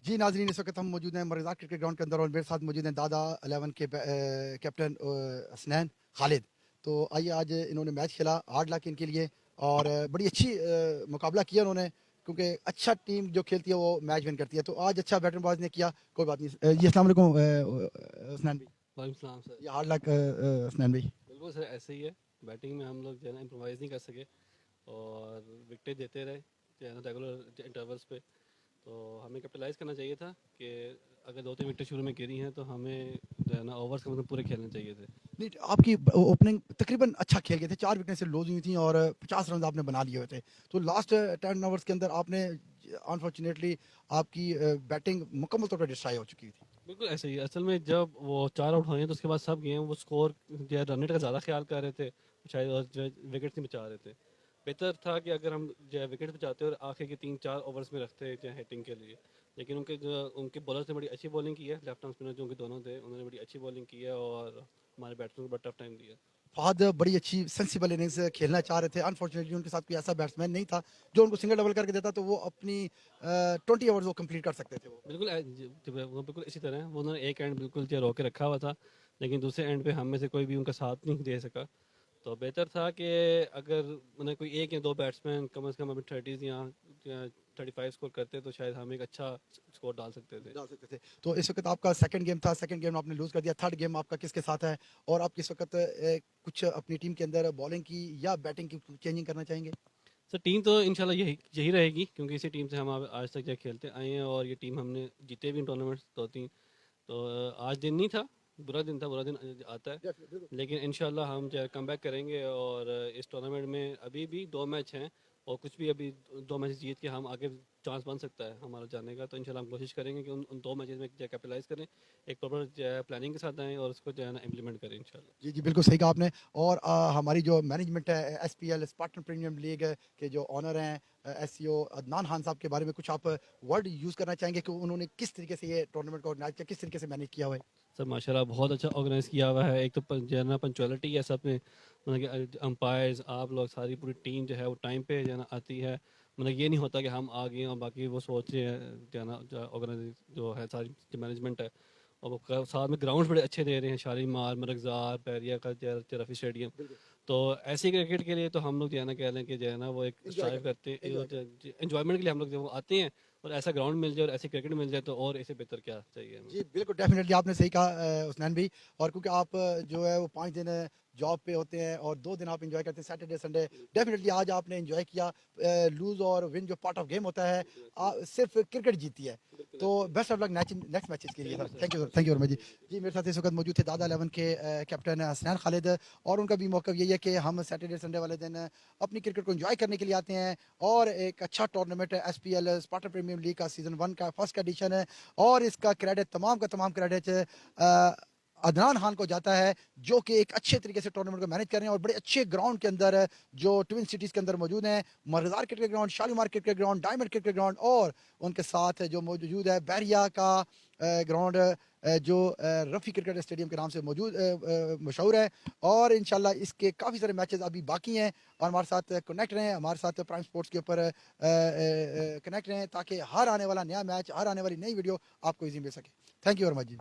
जी नाजरीन, इस वक्त हम मौजूद हैं मरज़ाक क्रिकेट ग्राउंड के अंदर और मेरे साथ मौजूद हैं दादा 11 के कैप्टन हसनैन खालिद। तो आइए, आज इन्होंने मैच खेला 8 लाख इनके लिए और बड़ी अच्छी मुकाबला किया उन्होंने, क्योंकि अच्छा टीम जो खेलती है वो मैच विन करती है। तो आज अच्छा बैटर बॉयज ने किया, कोई बात नहीं। जी अस्सलाम वालेकुम हसनैन भाई। वालेकुम सलाम सर। ये 8 लाख हसनैन भाई। बिल्कुल सर, ऐसे ही है। बैटिंग में हम लोग जो है ना इम्प्रोवाइज़ नहीं कर सके और विकेट देते रहे जो है ना रेगुलर इंटरवल्स पे। तो हमें कैपिटलाइज़ करना चाहिए था कि अगर 2-3 विकेट शुरू में गिरी हैं तो हमें जो है ना ओवर्स के मतलब पूरे खेलने चाहिए थे। नहीं, आपकी ओपनिंग तकरीबन अच्छा खेल गए थे, 4 विकेट से लूज हुई थी और 50 रन आपने बना लिए हुए थे। तो लास्ट 10 ओवर्स के अंदर आपने अनफॉर्चुनेटली आपकी बैटिंग मुकम्मल तौर पर डिस्ट्रॉय हो चुकी थी। बिल्कुल ऐसे ही असल में जब वो 4 आउट हुए हैं तो उसके बाद सब गेम वो स्कोर जो है रन रेट का ज़्यादा ख्याल कर रहे थे शायद, और जो विकेट नहीं बचा रहे थे। बेहतर था कि अगर हम जो है विकेट बचाते और आखिर के 3-4 ओवर्स में रखते जो है हिटिंग के लिए। लेकिन उनके बॉलर्स ने बड़ी अच्छी बॉलिंग की है, लेफ्ट आर्म स्पिनर जो उनके दोनों थे उन्होंने बड़ी अच्छी बॉलिंग की है और हमारे बैट्समैन को बड़ा टफ टाइम दिया। फहद बड़ी अच्छी सेंसिबल इनिंग्स खेलना चाह रहे थे, अनफॉर्चुनेटली उनके साथ कोई ऐसा बैट्समैन नहीं था जो उनको सिंगल डबल करके देता, तो वो अपनी 20 ओवर्स वो कंप्लीट कर सकते थे वो। बिल्कुल वो बिल्कुल इसी तरह है। वो उन्होंने एक एंड बिल्कुल जो रोके रखा हुआ था, लेकिन दूसरे एंड पे हम में से कोई भी उनका साथ नहीं दे सका। तो बेहतर था कि अगर मैंने कोई एक या दो बैट्समैन कम से कम अभी 30 या 35 स्कोर करते तो शायद हम एक अच्छा स्कोर डाल सकते थे। डाल सकते थे। तो इस वक्त आपका सेकंड गेम था, सेकंड गेम आपने लूज कर दिया, थर्ड गेम आपका किसके साथ है और आप किस वक्त कुछ अपनी टीम के अंदर बॉलिंग की या बैटिंग की चेंजिंग करना चाहेंगे? सर टीम तो इंशाल्लाह यही यही रहेगी, क्योंकि इसी टीम से हम आज तक जो खेलते आए हैं और ये टीम हमने जीते भी टूर्नामेंट्स 2-3। तो आज दिन नहीं था, बुरा दिन था, बुरा दिन आता है। लेकिन इंशाल्लाह हम जो है कम बैक करेंगे और इस टूर्नामेंट में अभी भी 2 मैच हैं और कुछ भी अभी 2 मैच जीत के हम आगे चांस बन सकता है हमारा जाने का। तो इंशाल्लाह हम कोशिश करेंगे कि उन 2 मैचेस में जो है कैपिटलाइज करें, एक प्रॉपर जो है प्लानिंग के साथ आएँ और उसको जो है ना इम्प्लीमेंट करें इंशाल्लाह। जी, जी, बिल्कुल सही कहा आपने। और हमारी जो मैनेजमेंट है एसपीएल स्पार्टन प्रीमियम लीग के जो ओनर हैं एससीओ अदनान खान साहब के बारे में कुछ आप वर्ड यूज़ करना चाहेंगे कि उन्होंने किस तरीके से ये टूर्नामेंट को ऑर्गेनाइज किया, किस तरीके से मैनेज किया हुआ है? सर माशाल्लाह बहुत अच्छा ऑर्गेनाइज़ किया हुआ है। एक तो जो है ना पंचुअलिटी है सब में, मतलब कि अंपायर्स आप लोग सारी पूरी टीम जो है वो टाइम पे जो है ना आती है। मतलब ये नहीं होता कि हम आ गए और बाकी वो सोच रहे हैं जो है ना ऑर्गेनाइज जो है सारी जो मैनेजमेंट है। और वो साथ में ग्राउंड बड़े अच्छे दे रहे हैं, शालीमार, मरगज़ार, बैरिया का रफ़ी स्टेडियम। तो ऐसे क्रिकेट के लिए तो हम लोग जो है ना कह लें कि जो है ना वो एक एंजॉय स्ट्राइव करना, करते हैं, एंजॉय करना। एंजॉयमेंट के लिए हम लोग जब वो आते हैं और ऐसा ग्राउंड मिल जाए और ऐसी क्रिकेट मिल जाए तो और इससे बेहतर क्या चाहिए हमें। जी, बिल्कुल डेफ़िनेटली आपने सही कहा उस्मान भी। और क्योंकि आप जो है वो 5 दिन जॉब पे होते हैं और 2 दिन आप एन्जॉय करते हैं सैटरडे, संडे। डेफ़िनेटली आज आपने एन्जॉय किया। लूज़ और विन जो पार्ट ऑफ गेम होता है, सिर्फ़ क्रिकेट जीतती है। बिल्कुल तो ऐसे ही है। Best of luck next matches के लिए thank you sir. Sir, thank thank you you very much जी। थैंक यू जी, मेरे साथ इस वक्त मौजूद थे दादा 11 के कैप्टन हसनैन खालिद। और उनका भी मौक़िफ़ यही है कि हम सैटरडे, संडे वाले दिन अपनी क्रिकेट को एन्जॉय करने के लिए आते हैं। और एक अच्छा टूर्नामेंट है एसपीएल स्पार्टन प्रीमियम लीग का सीज़न 1 का फर्स्ट एडिशन है। और इसका क्रेडिट तमाम का तमाम क्रेडिट अदनान खान को जाता है, जो कि एक अच्छे तरीके से टूर्नामेंट को मैनेज कर रहे हैं और बड़े अच्छे ग्राउंड के अंदर जो ट्विन सिटीज़ के अंदर मौजूद हैं, Marghzar cricket ground, Shalimar cricket ground, diamond cricket ground और उनके साथ जो मौजूद है बैरिया का ग्राउंड, जो रफ़ी क्रिकेट स्टेडियम के नाम से मशहूर है। और इंशाल्लाह इसके काफ़ी सारे मैचेस अभी बाकी हैं। और हमारे साथ कनेक्ट रहें, हमारे साथ प्राइम स्पोर्ट्स के ऊपर कनेक्ट रहें, ताकि हर आने वाला नया मैच, हर आने वाली नई वीडियो आपको इजी मिल सके। Thank you very much ji.